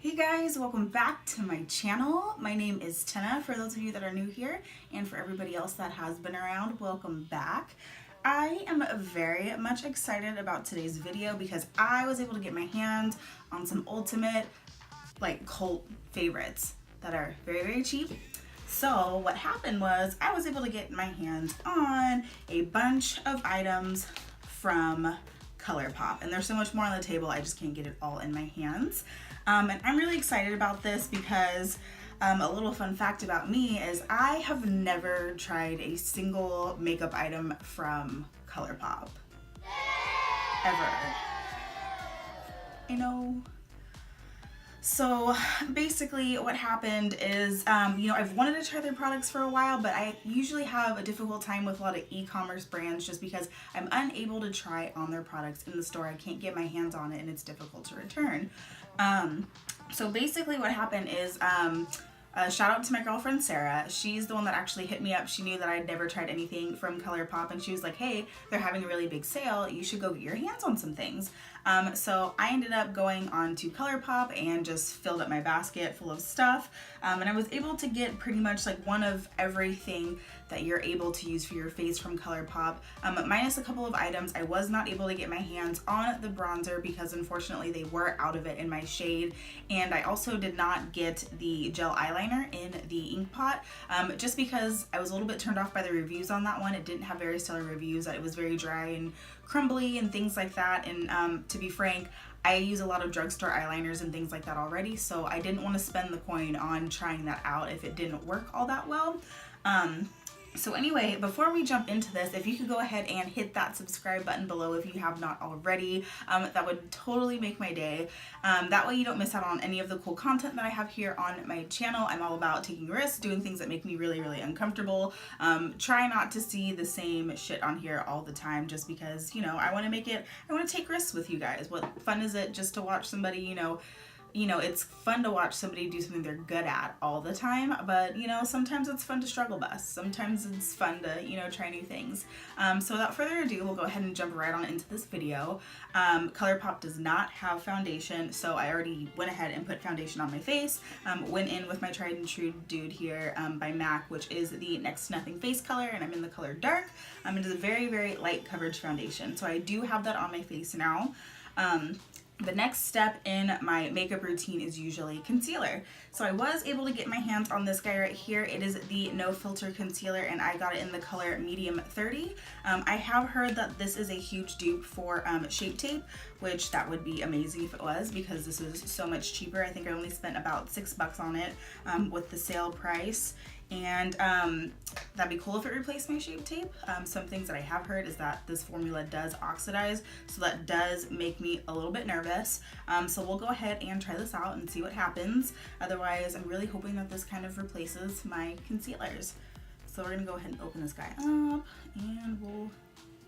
Hey guys, welcome back to my channel. My name is Tina for those of you that are new here, and for everybody else that has been around, welcome back. I am very much excited about today's video because I was able to get my hands on some ultimate cult favorites that are very cheap. So what happened was I was able to get my hands on a bunch of items from Colourpop, and there's so much more on the table, I just can't get it all in my hands. And I'm really excited about this because a little fun fact about me is I have never tried a single makeup item from Colourpop. Ever. I know. So basically what happened is, I've wanted to try their products for a while, but I usually have a difficult time with a lot of e-commerce brands just because I'm unable to try on their products in the store. I can't get my hands on it and it's difficult to return. So basically what happened is, shout out to my girlfriend Sarah. She's the one that actually hit me up. She knew that I'd never tried anything from Colourpop, and she was like, hey, they're having a really big sale. You should go get your hands on some things. So I ended up going on to Colourpop and just filled up my basket full of stuff. And I was able to get pretty much like one of everything that you're able to use for your face from Colourpop. Minus a couple of items. I was not able to get my hands on the bronzer because unfortunately they were out of it in my shade. And I also did not get the gel eyeliner in the ink pot, just because I was a little bit turned off by the reviews on that one. It didn't have very stellar reviews, that it was very dry and crumbly and things like that. And to be frank, I use a lot of drugstore eyeliners and things like that already, so I didn't want to spend the coin on trying that out if it didn't work all that well. So anyway, before we jump into this, if you could go ahead and hit that subscribe button below if you have not already, that would totally make my day. That way you don't miss out on any of the cool content that I have here on my channel. I'm all about taking risks, doing things that make me really uncomfortable. Try not to see the same shit on here all the time just because, I want to take risks with you guys. What fun is it just to watch somebody, it's fun to watch somebody do something they're good at all the time, but sometimes it's fun to struggle bust. Sometimes it's fun to, try new things. So without further ado, we'll go ahead and jump right on into this video. Colourpop does not have foundation, so I already went ahead and put foundation on my face. Went in with my tried and true dude here by MAC, which is the Next to Nothing face color, and I'm in the color dark. It is a very light coverage foundation, so I do have that on my face now. The next step in my makeup routine is usually concealer. So I was able to get my hands on this guy right here. It is the No Filter Concealer, and I got it in the color medium 30. I have heard that this is a huge dupe for Shape Tape, which that would be amazing if it was, because this is so much cheaper. I think I only spent about $6 on it with the sale price. And that'd be cool if it replaced my Shape Tape. Some things that I have heard is that this formula does oxidize, so that does make me a little bit nervous. So we'll go ahead and try this out and see what happens. Otherwise, I'm really hoping that this kind of replaces my concealers. So we're gonna go ahead and open this guy up and we'll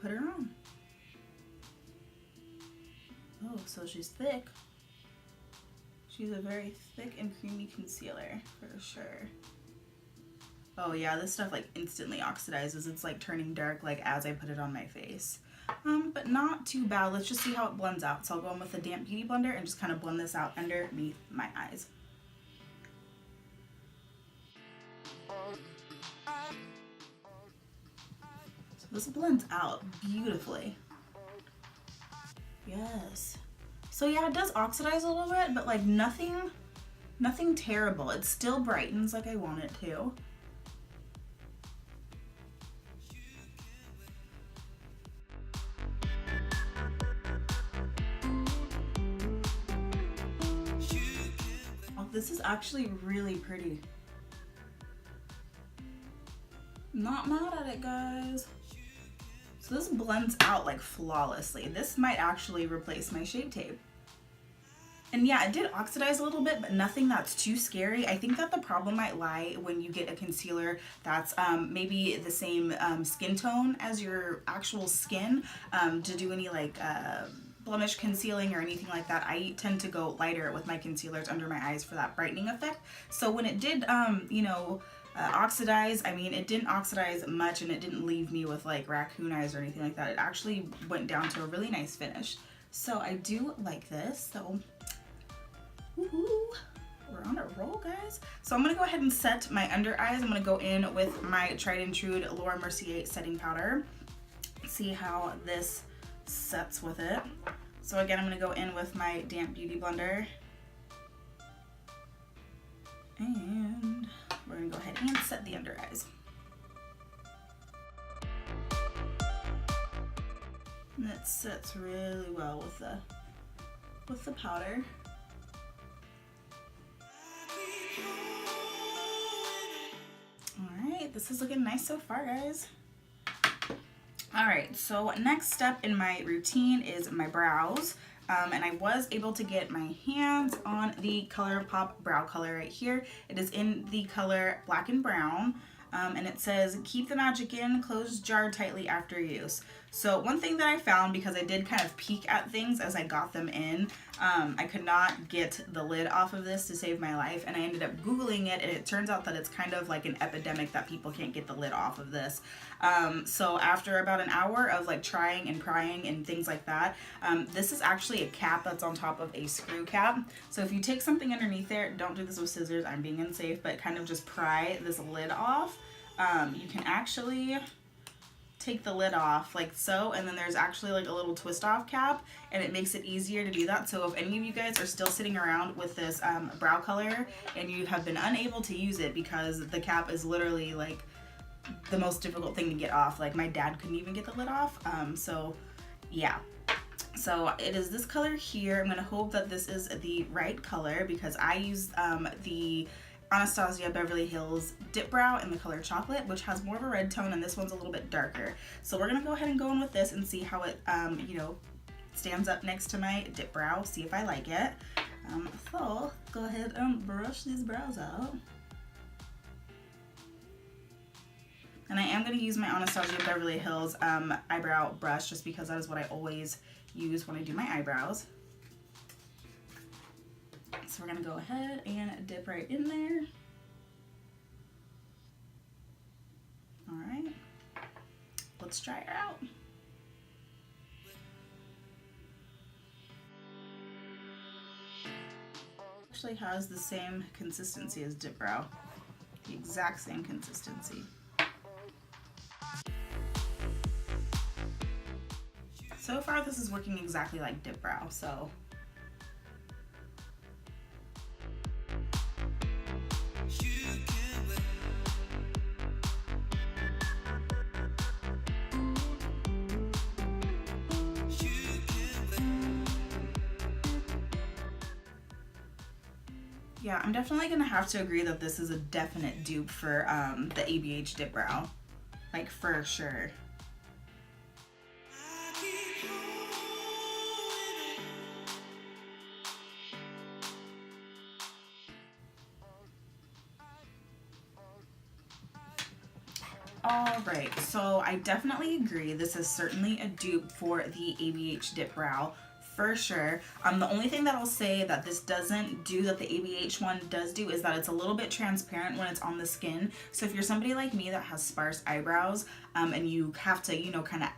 put her on. Oh, so she's thick. She's a very thick and creamy concealer for sure. Oh yeah, this stuff instantly oxidizes. It's turning dark as I put it on my face. But not too bad. Let's just see how it blends out. So I'll go in with a damp beauty blender and just kind of blend this out underneath my eyes. So this blends out beautifully. Yes. So yeah, it does oxidize a little bit, but nothing terrible. It still brightens like I want it to. This is actually really pretty. Not mad at it, guys. So this blends out flawlessly. This might actually replace my Shape Tape. And yeah, it did oxidize a little bit, but nothing that's too scary. I think that the problem might lie when you get a concealer that's maybe the same skin tone as your actual skin to do any blemish concealing or anything like that. I tend to go lighter with my concealers under my eyes for that brightening effect. So when it did, oxidize, I mean, it didn't oxidize much and it didn't leave me with raccoon eyes or anything like that. It actually went down to a really nice finish. So I do like this. So, woohoo! eyes. So I'm going to go ahead and set my under eyes. I'm going to go in with my tried and true Laura Mercier setting powder. See how this sets with it. So again, I'm going to go in with my damp beauty blender. And we're going to go ahead and set the under eyes. And it sets really well with the powder. Alright, this is looking nice so far, guys. Alright, so next step in my routine is my brows. And I was able to get my hands on the Colourpop brow color right here. It is in the color Black and Brown. And it says, keep the magic in, close jar tightly after use. So one thing that I found, because I did kind of peek at things as I got them in, I could not get the lid off of this to save my life, and I ended up Googling it, and it turns out that it's kind of like an epidemic that people can't get the lid off of this. So after about an hour of like trying and prying and things like that, this is actually a cap that's on top of a screw cap. So if you take something underneath there, don't do this with scissors, I'm being unsafe, but kind of just pry this lid off. You can actually take the lid off like so, and then there's actually like a little twist off cap, and it makes it easier to do that. So if any of you guys are still sitting around with this brow color and you have been unable to use it because the cap is literally like the most difficult thing to get off, like my dad couldn't even get the lid off, so yeah. So it is this color here. I'm gonna hope that this is the right color because I used the Anastasia Beverly Hills Dip Brow in the color Chocolate, which has more of a red tone, and this one's a little bit darker. So we're gonna go ahead and go in with this and see how it, you know, stands up next to my dip brow, see if I like it. So go ahead and brush these brows out. And I am gonna use my Anastasia Beverly Hills eyebrow brush just because that is what I always use when I do my eyebrows. So we're gonna go ahead and dip right in there. All right, let's try her out. Actually has the same consistency as dip brow, the exact same consistency. So far this is working exactly like dip brow, so yeah, I'm definitely gonna have to agree that this is a definite dupe for the ABH Dip Brow, like for sure. Alright, so I definitely agree this is certainly a dupe for the ABH Dip Brow, for sure. The only thing that I'll say that this doesn't do that the ABH one does do is that it's a little bit transparent when it's on the skin. So if you're somebody like me that has sparse eyebrows and you have to, you know, kind of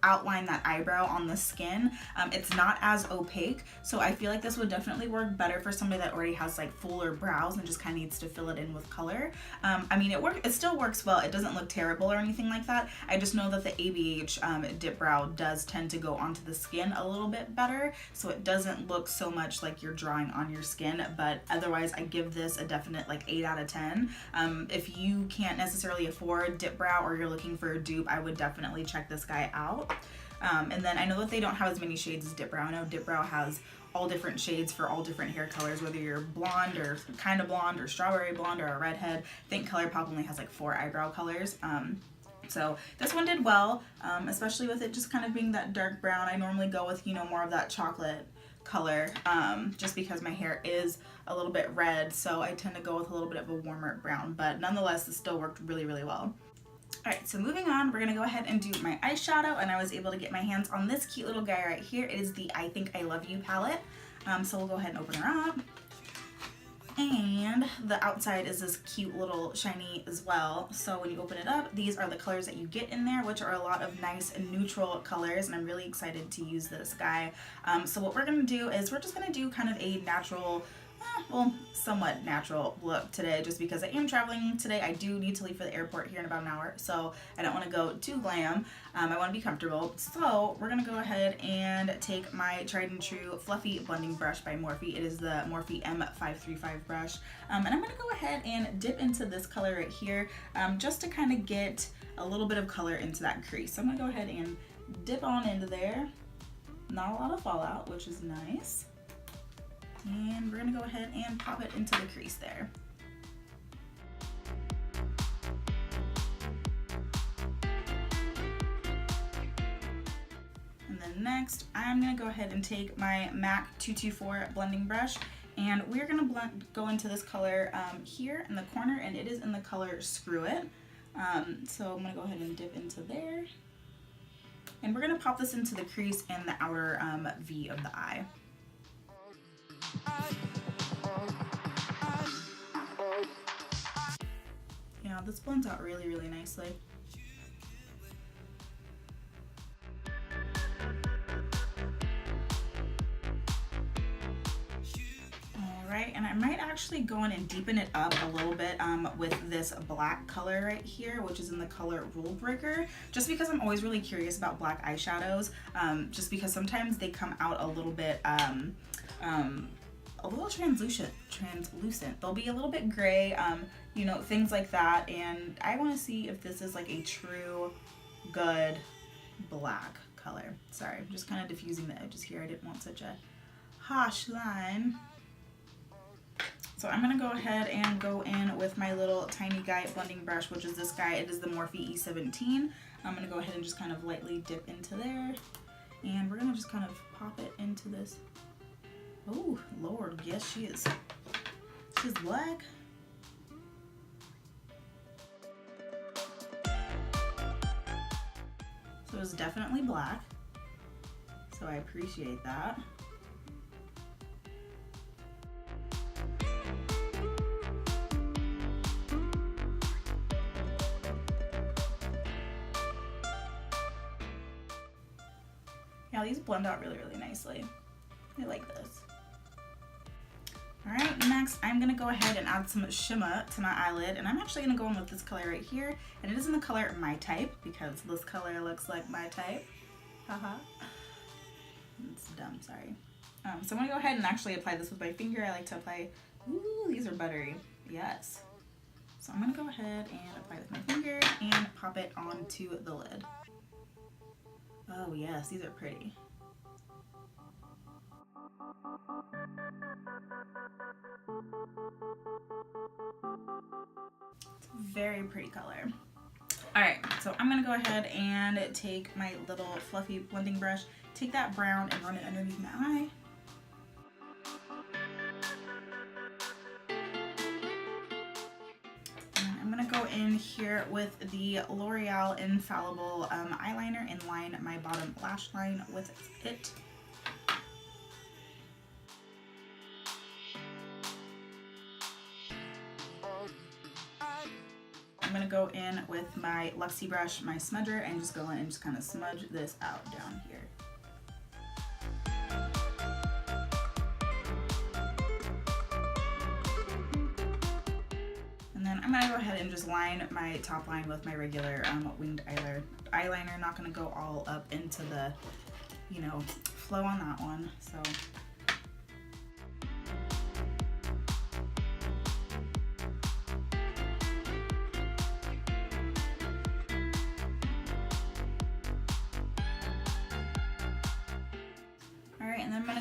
outline that eyebrow on the skin, it's not as opaque, so I feel like this would definitely work better for somebody that already has like fuller brows and just kind of needs to fill it in with color. I mean, it still works well, it doesn't look terrible or anything like that. I just know that the ABH Dip Brow does tend to go onto the skin a little bit better, so it doesn't look so much like you're drawing on your skin, but otherwise I give this a definite like 8 out of 10. If you can't necessarily afford Dip Brow or you're looking for a dupe, I would definitely check this guy out. And then I know that they don't have as many shades as Dip Brow. I know Dip Brow has all different shades for all different hair colors, whether you're blonde or kind of blonde or strawberry blonde or a redhead. I think Colourpop only has like 4 eyebrow colors. So this one did well, especially with it just kind of being that dark brown. I normally go with, you know, more of that chocolate color, just because my hair is a little bit red, so I tend to go with a little bit of a warmer brown, but nonetheless, this still worked really, really well. Alright, so moving on, we're gonna go ahead and do my eyeshadow, and I was able to get my hands on this cute little guy right here. It is the I Think I Love You palette. So we'll go ahead and open her up. And the outside is this cute little shiny as well. So when you open it up, these are the colors that you get in there, which are a lot of nice and neutral colors, and I'm really excited to use this guy. So what we're gonna do is we're just gonna do kind of a natural well, somewhat natural look today, just because I am traveling today. I do need to leave for the airport here in about an hour, so I don't want to go too glam. I want to be comfortable. So we're gonna go ahead and take my tried and true fluffy blending brush by Morphe. It is the Morphe M535 brush, and I'm gonna go ahead and dip into this color right here, just to kind of get a little bit of color into that crease. So I'm gonna go ahead and dip on into there. Not a lot of fallout, which is nice. And we're gonna go ahead and pop it into the crease there. And then next, I'm gonna go ahead and take my MAC 224 blending brush, and we're gonna go into this color here in the corner, and it is in the color Screw It. So I'm gonna go ahead and dip into there. And we're gonna pop this into the crease in the outer V of the eye. Yeah, this blends out really, really nicely. Alright, and I might actually go in and deepen it up a little bit with this black color right here, which is in the color Rule Breaker, just because I'm always really curious about black eyeshadows, just because sometimes they come out a little bit translucent. They'll be a little bit gray, you know, things like that, and I want to see if this is like a true good black color. Sorry, I'm just kind of diffusing the edges here. I didn't want such a harsh line. So I'm gonna go ahead and go in with my little tiny guy blending brush, which is this guy. It is the Morphe E17. I'm gonna go ahead and just kind of lightly dip into there, and we're gonna just kind of pop it into this. Oh Lord, yes she is. She's black. So it's definitely black. So I appreciate that. Yeah, these blend out really, really nicely. I like this. Alright, next I'm going to go ahead and add some shimmer to my eyelid, and I'm actually going to go in with this color right here, and it is in the color My Type, because this color looks like my type. Haha. It's dumb, sorry. So I'm going to go ahead and actually apply this with my finger. I like to apply, ooh, these are buttery. Yes. So I'm going to go ahead and apply with my finger and pop it onto the lid. Oh yes, these are pretty. It's a very pretty color. Alright, so I'm going to go ahead and take my little fluffy blending brush, take that brown and run it underneath my eye. Go in here with the L'Oreal Infallible eyeliner and line my bottom lash line with it. I'm going to go in with my Luxie brush, my smudger, and just go in and just kind of smudge this out down here. I'm going to go ahead and just line my top line with my regular winged eyeliner. Not going to go all up into the, you know, flow on that one. So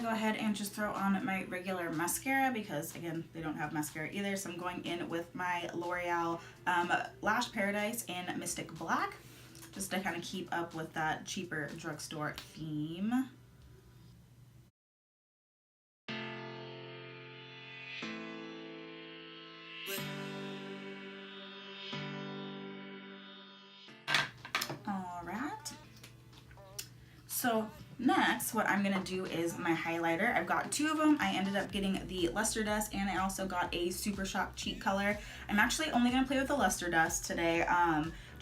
go ahead and just throw on my regular mascara, because again, they don't have mascara either. So I'm going in with my L'Oreal Lash Paradise in Mystic Black, just to kind of keep up with that cheaper drugstore theme. All right. So next, what I'm going to do is my highlighter. I've got two of them. I ended up getting the Luster Dust, and I also got a Super Shock Cheek Color. I'm actually only going to play with the Luster Dust today,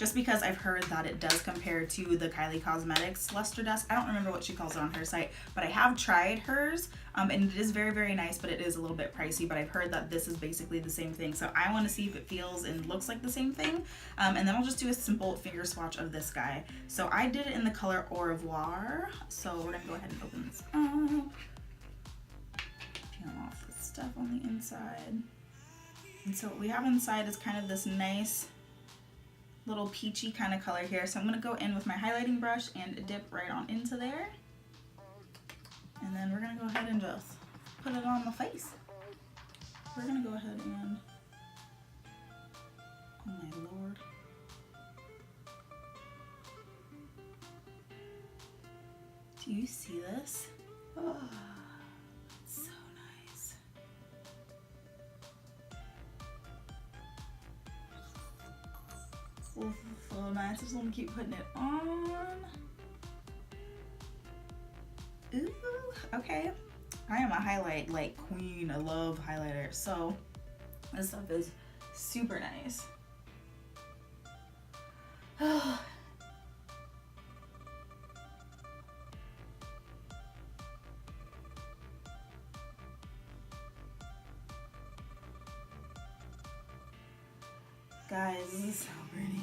just because I've heard that it does compare to the Kylie Cosmetics Luster Dust. I don't remember what she calls it on her site, but I have tried hers, and it is very, very nice, but it is a little bit pricey, but I've heard that this is basically the same thing. So I want to see if it feels and looks like the same thing, and then I'll just do a simple finger swatch of this guy. So I did it in the color Voir, so we're gonna go ahead and open this up. Peel off the stuff on the inside. And so what we have inside is kind of this nice little peachy kind of color here. So I'm going to go in with my highlighting brush and dip right on into there. And then we're going to go ahead and just put it on the face. We're going to go ahead and, oh my lord. Do you see this? Oh. So nice. I just want to keep putting it on. Ooh, okay. I am a highlight like queen. I love highlighter. So this stuff is super nice. Guys, this is so pretty.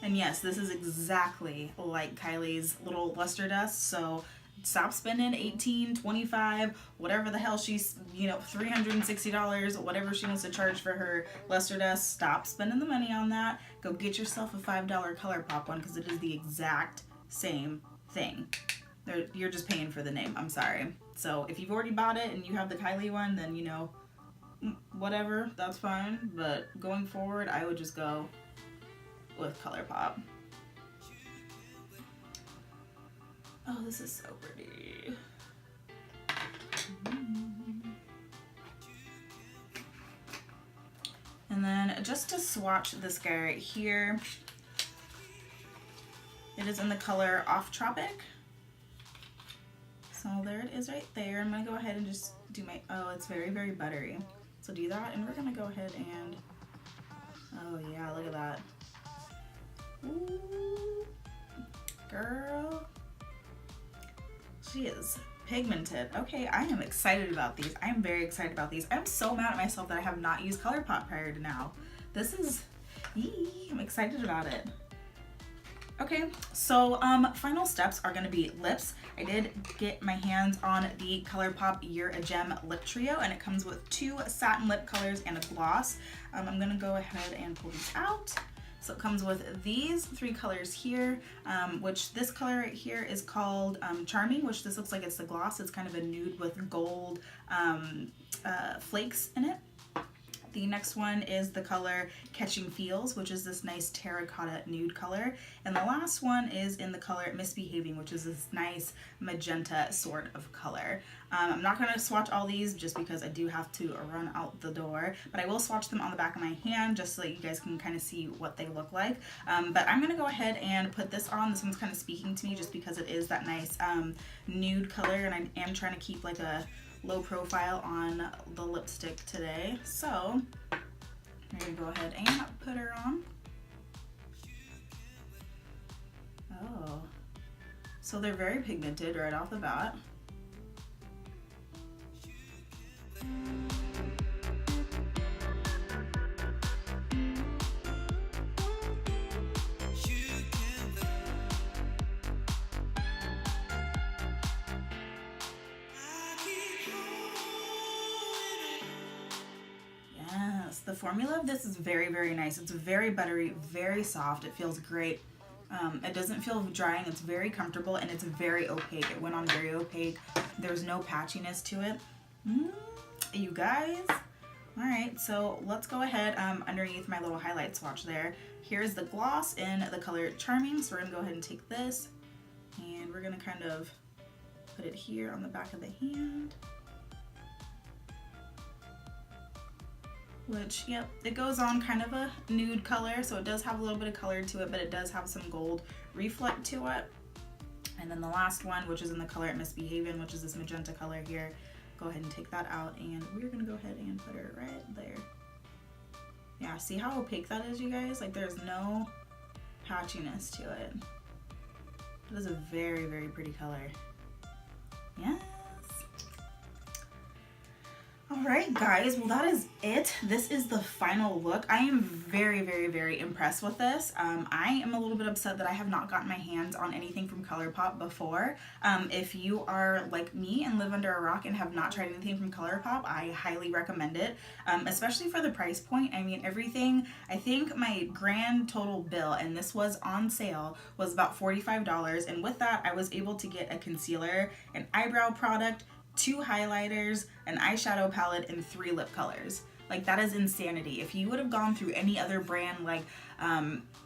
And yes, this is exactly like Kylie's little luster dust. So stop spending $18, $25, whatever the hell she's, you know, $360, whatever she wants to charge for her luster dust. Stop spending the money on that. Go get yourself a $5 Colourpop one, because it is the exact same thing. You're just paying for the name. I'm sorry. So if you've already bought it and you have the Kylie one, then, you know, whatever, that's fine. But going forward, I would just go with Colourpop. Oh, this is so pretty. And then just to swatch this guy right here, it is in the color Off Tropic. So there it is right there. I'm gonna go ahead and just do my, oh, it's very, very buttery. So do that, and we're gonna go ahead and, oh yeah, look at that. Ooh, girl. She is pigmented. Okay, I am excited about these. I am very excited about these. I'm so mad at myself that I have not used Colourpop prior to now. This is, I'm excited about it. Okay, so final steps are going to be lips. I did get my hands on the Colourpop You're a Gem Lip Trio, and it comes with 2 satin lip colors and a gloss. I'm going to go ahead and pull these out. So it comes with these 3 colors here, which this color right here is called Charming, which this looks like it's the gloss. It's kind of a nude with gold flakes in it. The next one is the color Catching Feels, which is this nice terracotta nude color. And the last one is in the color Misbehaving, which is this nice magenta sort of color. I'm not going to swatch all these just because I do have to run out the door, but I will swatch them on the back of my hand just so that you guys can kind of see what they look like. But I'm going to go ahead and put this on. This one's kind of speaking to me just because it is that nice nude color, and I am trying to keep like a low profile on the lipstick today. So I'm going to go ahead and put her on. Oh, so they're very pigmented right off the bat. The formula of this is very, very nice. It's very buttery, very soft. It feels great. It doesn't feel drying. It's very comfortable, and it's very opaque. It went on very opaque. There's no patchiness to it. You guys. All right, so let's go ahead underneath my little highlight swatch there. Here's the gloss in the color Charming. So we're gonna go ahead and take this, and we're gonna kind of put it here on the back of the hand. Which, yep, it goes on kind of a nude color, so it does have a little bit of color to it, but it does have some gold reflect to it. And then the last one, which is in the color Misbehaving, which is this magenta color here, go ahead and take that out, and we're gonna go ahead and put it right there. Yeah, see how opaque that is, you guys? Like, there's no patchiness to it. It is a very, very pretty color. Yes. Alright guys, well that is it. This is the final look. I am very, very, very impressed with this. I am a little bit upset that I have not gotten my hands on anything from Colourpop before. If you are like me and live under a rock and have not tried anything from Colourpop, I highly recommend it, especially for the price point. I mean, everything, I think my grand total bill, and this was on sale, was about $45, and with that I was able to get a concealer, an eyebrow product, 2 highlighters, an eyeshadow palette, and 3 lip colors. Like, that is insanity. If you would have gone through any other brand like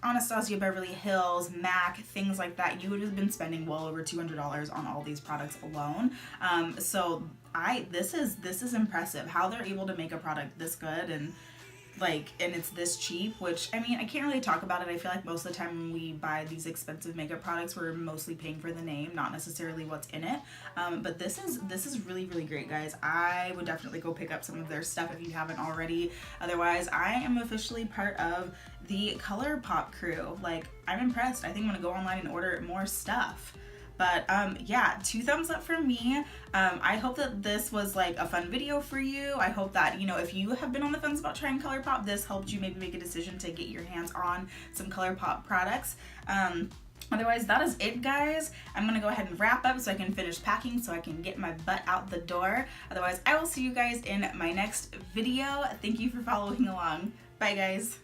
Anastasia Beverly Hills, MAC, things like that, you would have been spending well over $200 on all these products alone. So this is impressive how they're able to make a product this good and it's this cheap, which, I mean, I can't really talk about it. I feel like most of the time when we buy these expensive makeup products, we're mostly paying for the name, not necessarily what's in it. But this is really, really great, guys. I would definitely go pick up some of their stuff if you haven't already. Otherwise, I am officially part of the Colourpop crew. Like, I'm impressed. I think I'm gonna go online and order more stuff. But yeah, 2 thumbs up from me. I hope that this was like a fun video for you. I hope that, you know, if you have been on the fence about trying Colourpop, this helped you maybe make a decision to get your hands on some Colourpop products. Otherwise, that is it, guys. I'm gonna go ahead and wrap up so I can finish packing so I can get my butt out the door. Otherwise, I will see you guys in my next video. Thank you for following along. Bye, guys.